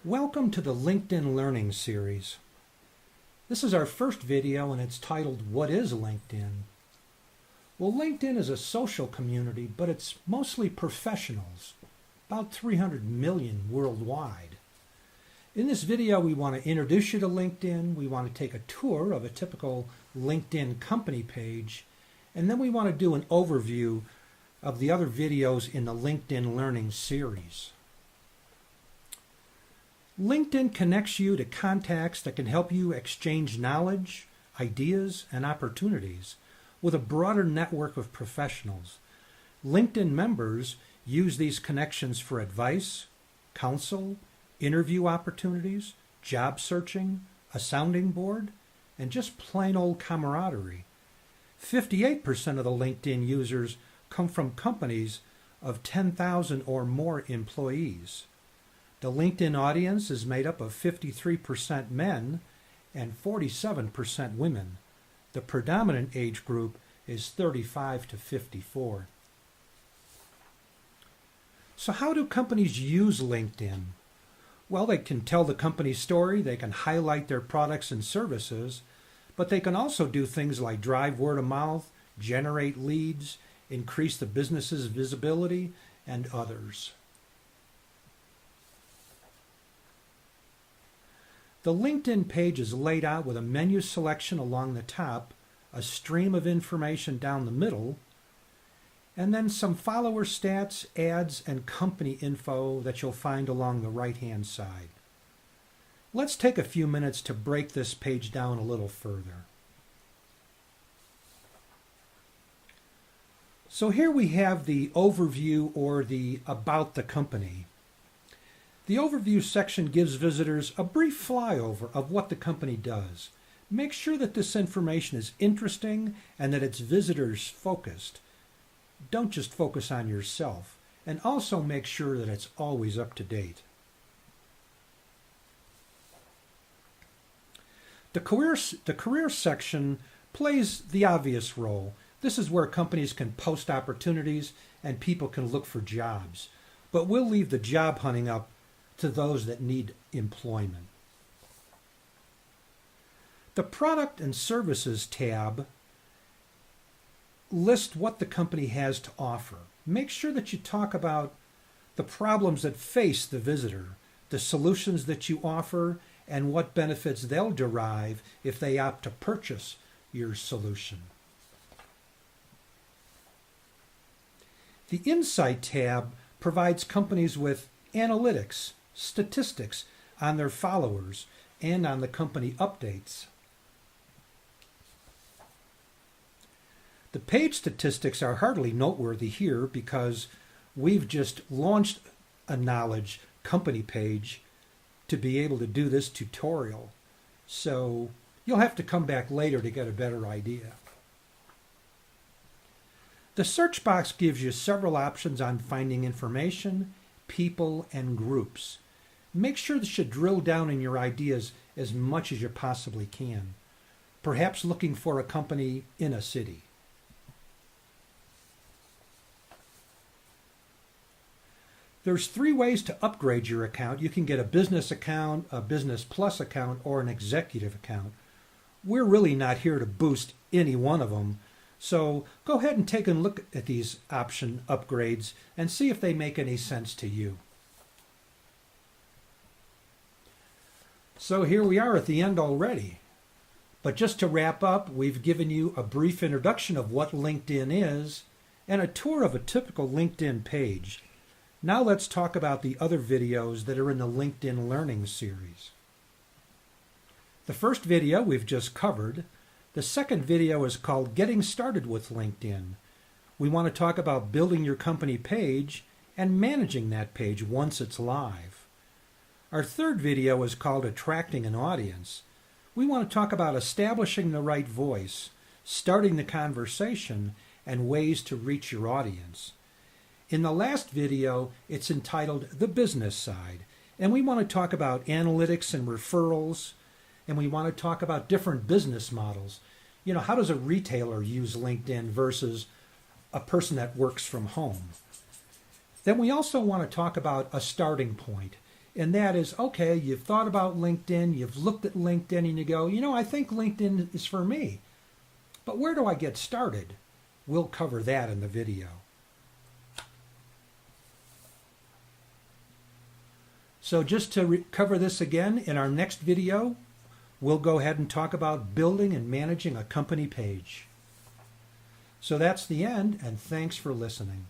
Welcome to the LinkedIn Learning Series. This is our first video and it's titled, What is LinkedIn? Well, LinkedIn is a social community, but it's mostly professionals, about 300 million worldwide. In this video, we want to introduce you to LinkedIn, we want to take a tour of a typical LinkedIn company page, and then we want to do an overview of the other videos in the LinkedIn Learning Series. LinkedIn connects you to contacts that can help you exchange knowledge, ideas, and opportunities with a broader network of professionals. LinkedIn members use these connections for advice, counsel, interview opportunities, job searching, a sounding board, and just plain old camaraderie. 58% of the LinkedIn users come from companies of 10,000 or more employees. The LinkedIn audience is made up of 53% men and 47% women. The predominant age group is 35 to 54. So how do companies use LinkedIn? Well, they can tell the company's story, they can highlight their products and services, but they can also do things like drive word of mouth, generate leads, increase the business's visibility, and others. The LinkedIn page is laid out with a menu selection along the top, a stream of information down the middle, and then some follower stats, ads, and company info that you'll find along the right-hand side. Let's take a few minutes to break this page down a little further. So here we have the overview or the about the company. The overview section gives visitors a brief flyover of what the company does. Make sure that this information is interesting and that it's visitors focused. Don't just focus on yourself, and also make sure that it's always up to date. The career section plays the obvious role. This is where companies can post opportunities and people can look for jobs. But we'll leave the job hunting up to those that need employment. The Product and Services tab lists what the company has to offer. Make sure that you talk about the problems that face the visitor, the solutions that you offer, and what benefits they'll derive if they opt to purchase your solution. The Insight tab provides companies with analytics, statistics on their followers and on the company updates. The page statistics are hardly noteworthy here because we've just launched a knowledge company page to be able to do this tutorial. So you'll have to come back later to get a better idea. The search box gives you several options on finding information, people, and groups. Make sure that you drill down in your ideas as much as you possibly can. Perhaps looking for a company in a city. There's 3 ways to upgrade your account. You can get a business account, a business plus account, or an executive account. We're really not here to boost any one of them. So go ahead and take a look at these option upgrades and see if they make any sense to you. So here we are at the end already. But just to wrap up, we've given you a brief introduction of what LinkedIn is and a tour of a typical LinkedIn page. Now let's talk about the other videos that are in the LinkedIn Learning Series. The first video we've just covered. The second video is called Getting Started with LinkedIn. We want to talk about building your company page and managing that page once it's live. Our third video is called Attracting an Audience. We want to talk about establishing the right voice, starting the conversation, and ways to reach your audience. In the last video, it's entitled The Business Side, and we want to talk about analytics and referrals, and we want to talk about different business models. You know, how does a retailer use LinkedIn versus a person that works from home? Then we also want to talk about a starting point. And that is, okay, you've thought about LinkedIn, you've looked at LinkedIn, and you go, I think LinkedIn is for me. But where do I get started? We'll cover that in the video. So just to cover this again, in our next video, we'll go ahead and talk about building and managing a company page. So that's the end, and thanks for listening.